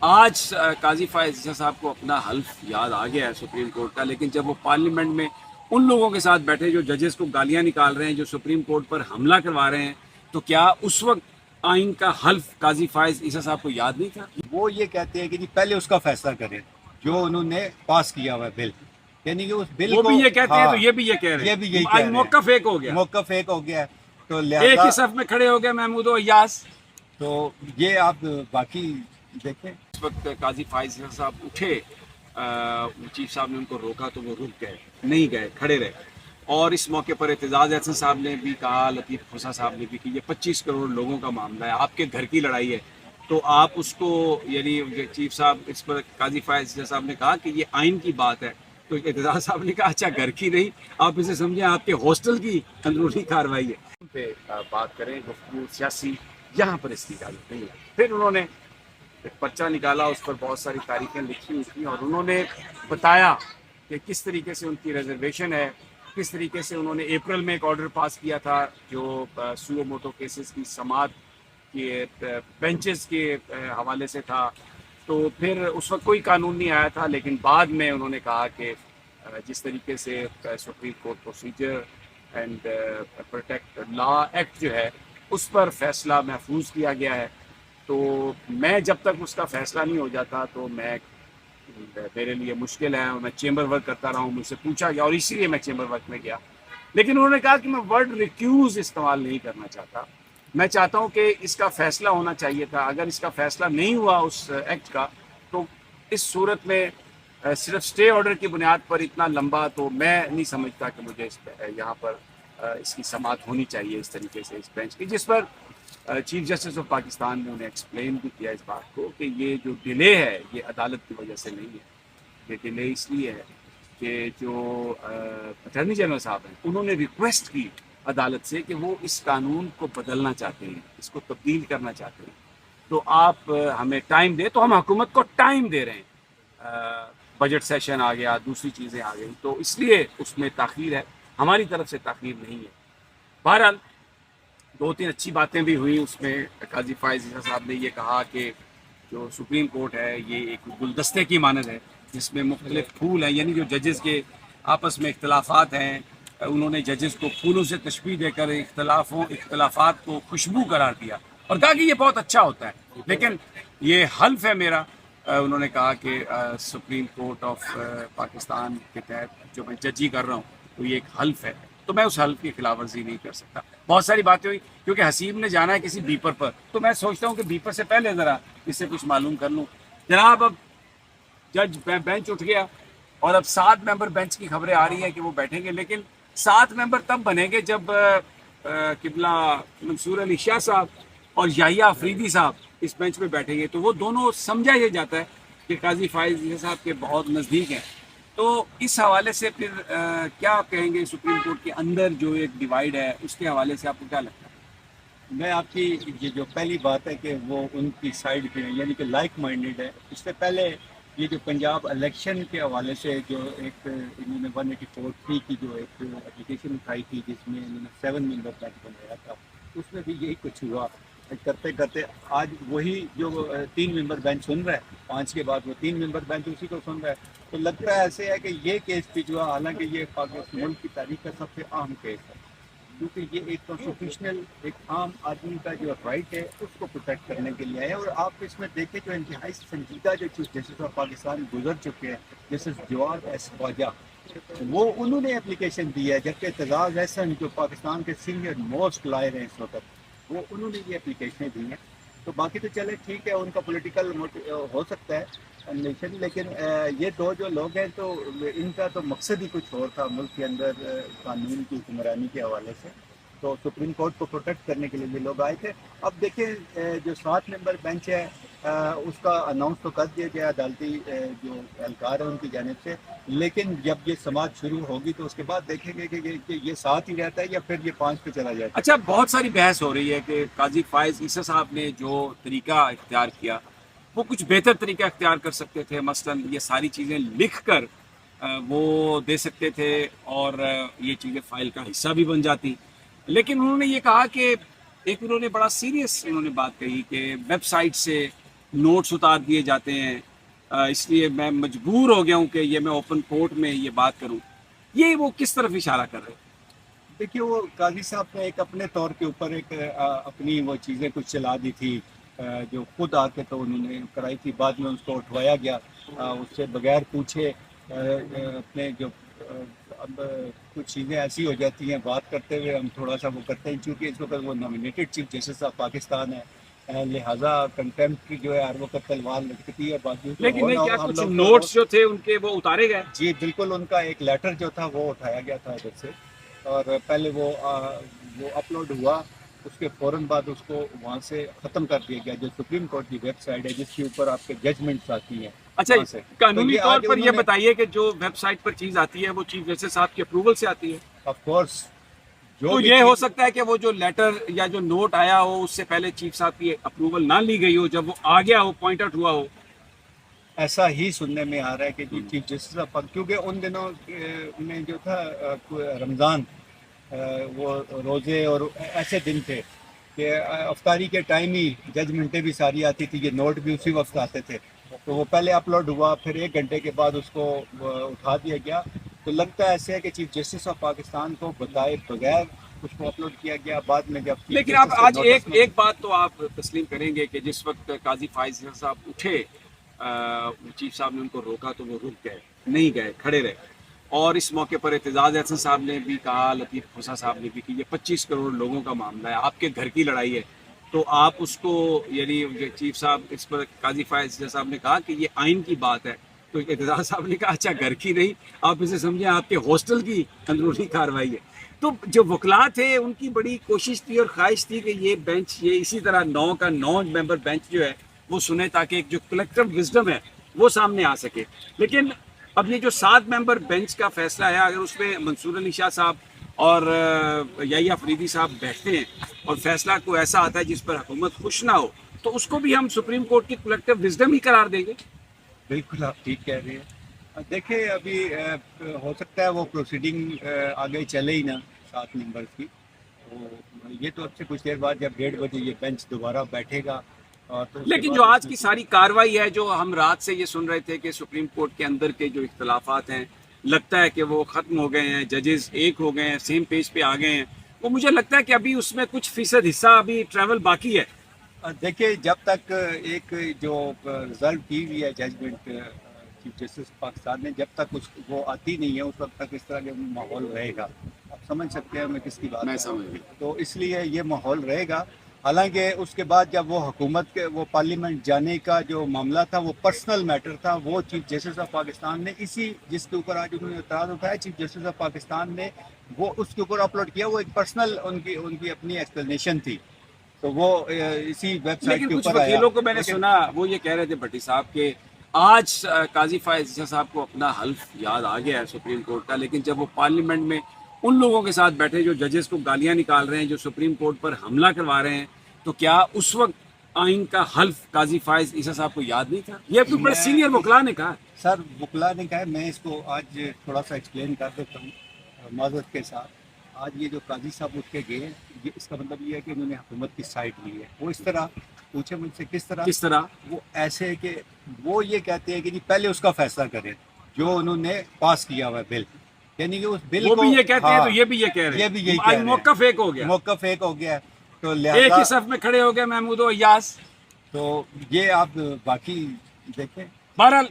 آج قاضی فائز عیسیٰ صاحب کو اپنا حلف یاد آ گیا ہے سپریم کورٹ کا، لیکن جب وہ پارلیمنٹ میں ان لوگوں کے ساتھ بیٹھے جو ججز کو گالیاں نکال رہے ہیں، جو سپریم کورٹ پر حملہ کروا رہے ہیں، تو کیا اس وقت آئین کا حلف قاضی فائز عیسیٰ صاحب کو یاد نہیں تھا؟ وہ یہ کہتے ہیں کہ جی پہلے اس کا فیصلہ کریں جو انہوں نے پاس کیا ہوا ہے بل، یعنی کہ اس بل وہ کو بھی یہ کہتے ہیں تو ہاں یہ بھی یہ کہہ رہے یہ ہیں، بھی یہی آج کہہ رہے موقف ایک ہو ہیں، گیا، موقف ایک ہو گیا ہے، تو ایک لہذا ہی صف میں کھڑے ہو گئے محمود و ایاز۔ تو یہ آپ باقی دیکھیں۔ اس وقت قاضی فائز عیسیٰ صاحب اٹھے، چیف صاحب نے ان کو روکا تو وہ رک گئے، نہیں گئے، کھڑے رہے۔ اور اس موقع پر اعتزاز احسن صاحب نے بھی کہا، لطیف خسا صاحب نے بھی کہ یہ 25 کروڑ لوگوں کا معاملہ ہے، آپ کے گھر کی لڑائی ہے، تو آپ اس کو یعنی چیف صاحب اس پر قاضی فائز عیسیٰ صاحب نے کہا کہ یہ آئین کی بات ہے، تو اعتزاز صاحب نے کہا اچھا گھر کی نہیں، آپ اسے سمجھیں آپ کے ہاسٹل کی اندرونی کارروائی ہے پہ بات کریں، گفتگو سیاسی یہاں پر اس کی اجازت نہیں ہے۔ پھر انہوں نے ایک پرچہ نکالا، اس پر بہت ساری تاریخیں لکھی ہوئی تھیں، اور انہوں نے بتایا کہ کس طریقے سے ان کی ریزرویشن ہے، کس طریقے سے انہوں نے اپریل میں ایک آرڈر پاس کیا تھا جو سوو موٹو کیسز کی سماعت کے بینچز کے حوالے سے تھا، تو پھر اس وقت کوئی قانون نہیں آیا تھا، لیکن بعد میں انہوں نے کہا کہ جس طریقے سے supreme court procedure and protect law act جو ہے اس پر فیصلہ محفوظ کیا گیا ہے، تو میں جب تک اس کا فیصلہ نہیں ہو جاتا تو میرے لیے مشکل ہے، اور میں چیمبر ورک کرتا رہا ہوں، مجھ سے پوچھا گیا اور اسی لیے میں چیمبر ورک میں گیا، لیکن انہوں نے کہا کہ میں ورڈ ریکیوز استعمال نہیں کرنا چاہتا، میں چاہتا ہوں کہ اس کا فیصلہ ہونا چاہیے تھا، اگر اس کا فیصلہ نہیں ہوا اس ایکٹ کا تو اس صورت میں صرف سٹے آرڈر کی بنیاد پر اتنا لمبا تو میں نہیں سمجھتا کہ مجھے یہاں پر اس کی سماعت ہونی چاہیے اس طریقے سے اس بینچ کی، جس پر چیف جسٹس آف پاکستان نے انہیں ایکسپلین بھی کیا اس بات کو کہ یہ جو ڈیلے ہے یہ عدالت کی وجہ سے نہیں ہے، یہ ڈیلے اس لیے ہے کہ جو اٹارنی جنرل صاحب ہیں انہوں نے ریکویسٹ کی عدالت سے کہ وہ اس قانون کو بدلنا چاہتے ہیں، اس کو تبدیل کرنا چاہتے ہیں، تو آپ ہمیں ٹائم دیں، تو ہم حکومت کو ٹائم دے رہے ہیں، بجٹ سیشن آ گیا، دوسری چیزیں آ گئی، تو اس لیے اس میں تاخیر ہے، ہماری طرف سے تاخیر نہیں ہے۔ بہرحال دو تین اچھی باتیں بھی ہوئیں اس میں، قاضی فائز عیسیٰ صاحب نے یہ کہا کہ جو سپریم کورٹ ہے یہ ایک گلدستے کی مانند ہے جس میں مختلف پھول ہیں، یعنی جو ججز کے آپس میں اختلافات ہیں، انہوں نے ججز کو پھولوں سے تشبیہ دے کر اختلافات کو خوشبو قرار دیا اور کہا کہ یہ بہت اچھا ہوتا ہے، لیکن یہ حلف ہے میرا، انہوں نے کہا کہ سپریم کورٹ آف پاکستان کے تحت جو میں ججی کر رہا ہوں تو یہ ایک حلف ہے، تو میں اس حلف کی خلاف ورزی نہیں کر سکتا۔ بہت ساری باتیں ہوئی کیونکہ حسیب نے جانا ہے کسی بیپر پر، تو میں سوچتا ہوں کہ بیپر سے پہلے ذرا اس سے کچھ معلوم کر لوں۔ جناب اب جج بینچ اٹھ گیا اور اب 7 ممبر بینچ کی خبریں آ رہی ہیں کہ وہ بیٹھیں گے، لیکن 7 ممبر تب بنیں گے جب قبلہ منصور علی شاہ صاحب اور یحییٰ آفریدی صاحب اس بینچ پہ بیٹھیں گے، تو وہ دونوں سمجھا یہ جاتا ہے کہ قاضی فائز عیسیٰ صاحب کے بہت نزدیک ہیں، تو اس حوالے سے پھر کیا آپ کہیں گے سپریم کورٹ کے اندر جو ایک ڈیوائیڈ ہے اس کے حوالے سے آپ کو کیا لگتا ہے؟ میں آپ کی یہ جو پہلی بات ہے کہ وہ ان کی سائڈ پہ ہیں، یعنی کہ لائک مائنڈیڈ ہے، اس سے پہلے یہ جو پنجاب الیکشن کے حوالے سے جو ایک انہوں نے 184(3) کی جو ایک اپلیکیشن اٹھائی تھی جس میں انہوں نے 7 ممبر بینچ بنایا تھا، اس میں بھی یہی کچھ ہوا، کرتے کرتے آج وہی جو 3 ممبر بینچ سن رہا ہے، 5 کے بعد وہ 3 ممبر بینچ اسی کو سن رہا ہے، تو لگتا ہے ایسے ہے کہ یہ کیس بھی جو ہے، حالانکہ یہ پاکستان ملک کی تاریخ کا سب سے اہم کیس ہے، کیونکہ یہ ایک کانسٹیٹیوشنل ایک عام آدمی کا جو رائٹ ہے اس کو پروٹیکٹ کرنے کے لیے ہے، اور آپ اس میں دیکھیں جو انتہائی سنجیدہ جو چیف جسٹس آف پاکستان گزر چکے ہیں جسٹس جواد ایس خواجہ، وہ انہوں نے اپلیکیشن دی ہے، جبکہ اعتزاز احسن جو پاکستان کے سینئر موسٹ لائر ہیں اس وقت، وہ انہوں نے یہ اپلیکیشنیں دی ہیں، تو باقی تو چلے ٹھیک ہے، ان کا پولیٹیکل ہو سکتا ہے لیکن یہ دو جو لوگ ہیں تو ان کا تو مقصد ہی کچھ اور تھا ملک کے اندر قانون کی حکمرانی کے حوالے سے، تو سپریم کورٹ کو پروٹیکٹ کرنے کے لیے یہ لوگ آئے تھے۔ اب دیکھیں جو 7 ممبر بینچ ہے اس کا اناؤنس تو کر دیا گیا عدالتی جو اہلکار ہیں ان کی جانب سے، لیکن جب یہ سماعت شروع ہوگی تو اس کے بعد دیکھیں گے کہ یہ 7 ہی رہتا ہے یا پھر یہ 5 پہ چلا جاتا ہے۔ اچھا، بہت ساری بحث ہو رہی ہے کہ قاضی فائز عیسیٰ صاحب نے جو طریقہ اختیار کیا وہ کچھ بہتر طریقہ اختیار کر سکتے تھے، مثلاً یہ ساری چیزیں لکھ کر وہ دے سکتے تھے اور یہ چیزیں فائل کا حصہ بھی بن جاتی، لیکن انہوں نے یہ کہا کہ ایک انہوں نے بڑا سیریس انہوں نے بات کہی کہ ویب سائٹ سے نوٹس اتار دیے جاتے ہیں، اس لیے میں مجبور ہو گیا ہوں کہ یہ میں اوپن کورٹ میں یہ بات کروں. یہ وہ کس طرف اشارہ کر رہے ہیں؟ دیکھیے وہ قاضی صاحب نے ایک اپنے طور کے اوپر ایک اپنی وہ چیزیں کچھ چلا دی تھی جو خود آ کے تو انہوں نے کرائی تھی، بعد میں اس کو اٹھوایا گیا اس سے بغیر پوچھے. اپنے جو اب کچھ چیزیں ایسی ہو جاتی ہیں بات کرتے ہوئے ہم تھوڑا سا وہ کرتے ہیں، چونکہ اس وقت وہ nominated chief justice of Pakistan ہے، لہٰذا کنٹمپٹ کی جو ہے ہر وقت تلوار لٹکتی ہے. باقی لیکن نہیں، کیا کچھ نوٹس جو تھے ان کے وہ اتارے گئے؟ جی بالکل، ان کا ایک لیٹر جو تھا وہ اٹھایا گیا تھا ادھر سے، اور پہلے وہ اپلوڈ ہوا، اس کے فوراً بعد اس کو وہاں سے ختم کر دیا گیا، جو سپریم کورٹ کی ویب سائٹ ہے جس کے اوپر آپ کے ججمنٹس آتی ہیں. اچھا، وہاں سے قانونی تو طور آگے پر یہ انہوں نے بتائیے کہ جو ویب سائٹ پر چیز آتی ہے وہ چیف جسٹس صاحب کے اپروول سے آتی ہے؟ آف کورس جو تو بھی یہ ہو چیز- سکتا ہے کہ وہ جو لیٹر یا جو نوٹ آیا ہو اس سے پہلے چیف صاحب کی اپروول نہ لی گئی ہو، جب وہ آ گیا ہو، پوائنٹ آؤٹ ہوا ہو. ایسا ہی سننے میں آ رہا ہے کہ جی چیف جسٹس آف کیونکہ ان دنوں میں جو تھا رمضان، وہ روزے اور ایسے دن تھے کہ افطاری کے ٹائم ہی ججمنٹیں بھی ساری آتی تھی، یہ نوٹ بھی اسی وقت آتے تھے. تو وہ پہلے اپلوڈ ہوا، پھر 1 گھنٹے کے بعد اس کو اٹھا دیا گیا. تو لگتا ہے ایسے ہے کہ چیف جسٹس آف پاکستان کو بتائے بغیر اس کو اپلوڈ کیا گیا. بعد میں جب لیکن آپ آج ایک بات تو آپ تسلیم کریں گے کہ جس وقت قاضی فائز صاحب اٹھے، چیف صاحب نے ان کو روکا تو وہ رک گئے، نہیں گئے، کھڑے رہے. اور اس موقع پر اعتزاز احسن صاحب نے بھی کہا، لطیف کھوسہ صاحب نے بھی، کہ یہ 25 کروڑ لوگوں کا معاملہ ہے، آپ کے گھر کی لڑائی ہے. تو آپ اس کو، یعنی چیف صاحب اس پر قاضی فائز صاحب نے کہا کہ یہ آئین کی بات ہے. تو اعتزاز صاحب نے کہا اچھا گھر کی نہیں، آپ اسے سمجھیں آپ کے ہاسٹل کی اندرونی کارروائی ہے. تو جو وکلاء تھے ان کی بڑی کوشش تھی اور خواہش تھی کہ یہ بینچ، یہ اسی طرح 9 کا 9 ممبر بینچ جو ہے وہ سنے، تاکہ ایک جو کلیکٹیو وزڈم ہے وہ سامنے آ سکے. لیکن اب یہ جو 7 ممبر بینچ کا فیصلہ ہے، اگر اس میں منصور علی شاہ صاحب اور یحییٰ فریدی صاحب بیٹھتے ہیں اور فیصلہ کوئی ایسا آتا ہے جس پر حکومت خوش نہ ہو، تو اس کو بھی ہم سپریم کورٹ کی کلیکٹیو وزڈم ہی قرار دیں گے. بالکل آپ ٹھیک کہہ رہے ہیں. دیکھیں ابھی ہو سکتا ہے وہ پروسیڈنگ آگے چلے ہی نہ 7 ممبر کی. یہ تو اب سے کچھ دیر بعد جب 1:30 بجے یہ بینچ دوبارہ بیٹھے گا. تو لیکن جو آج کی ساری کاروائی ہے، جو ہم رات سے یہ سن رہے تھے کہ سپریم کورٹ کے اندر کے جو اختلافات ہیں لگتا ہے کہ وہ ختم ہو گئے ہیں، ججز ایک ہو گئے ہیں، سیم پیج پہ آ گئے ہیں، وہ مجھے لگتا ہے کہ ابھی اس میں کچھ فیصد حصہ ابھی ٹریول باقی ہے. دیکھیں جب تک ایک جو ریزرو کی ہوئی ہے ججمنٹ چیف جسٹس پاکستان نے، جب تک وہ آتی نہیں ہے اس وقت تک اس طرح کا ماحول رہے گا. آپ سمجھ سکتے ہیں میں کس کی بات میں کر رہا ہوں. سمجھ گیا. تو اس لیے یہ ماحول رہے گا. حالانکہ اس کے بعد جب وہ حکومت کے وہ پارلیمنٹ جانے کا جو معاملہ تھا وہ پرسنل میٹر تھا، وہ چیف جسٹس آف پاکستان نے اسی جس کے اوپر آج انہوں نے اعتراض اٹھایا، چیف جسٹس آف پاکستان نے وہ اس کے اوپر اپلوڈ کیا. وہ ایک پرسنل ان کی اپنی ایکسپلینیشن تھی، تو وہ اسی ویب سائٹ لیکن کے کچھ اوپر آیا. وکیلوں کو میں نے لیکن سنا وہ یہ کہہ رہے تھے بھٹی صاحب کہ آج قاضی فائز صاحب کو اپنا حلف یاد آ گیا ہے سپریم کورٹ کا، لیکن جب وہ پارلیمنٹ میں ان لوگوں کے ساتھ بیٹھے جو ججز کو گالیاں نکال رہے ہیں، جو سپریم کورٹ پر حملہ کروا رہے ہیں، تو کیا اس وقت آئین کا حلف قاضی فائز عیسیٰ صاحب کو یاد نہیں تھا؟ یہ کوئی بڑے سینئر وکلاء نے کہا. سر وکلا نے کہا ہے، میں اس کو آج تھوڑا سا ایکسپلین کر دیتا ہوں معذرت کے ساتھ. آج یہ جو قاضی صاحب اٹھ کے گئے، یہ اس کا مطلب یہ ہے کہ انہوں نے حکومت کی سائڈ لی ہے. وہ اس طرح پوچھے مجھ سے کس طرح وہ ایسے کہ وہ یہ کہتے ہیں کہ جی پہلے اس کا فیصلہ کریں جو انہوں نے پاس کیا ہوا ہے بل، یعنی کہ اس بل وہ کو بھی یہ کہتے ہیں تو یہ بھی یہ کہہ رہے یہ ہیں. بھی یہی آج کہہ رہے ہیں. موقف ایک ہو گیا، موقف ایک ہو گیا. تو ایک لہذا ہی صف میں کھڑے ہو گئے محمود و ایاز. تو یہ آپ باقی دیکھیں. بہرحال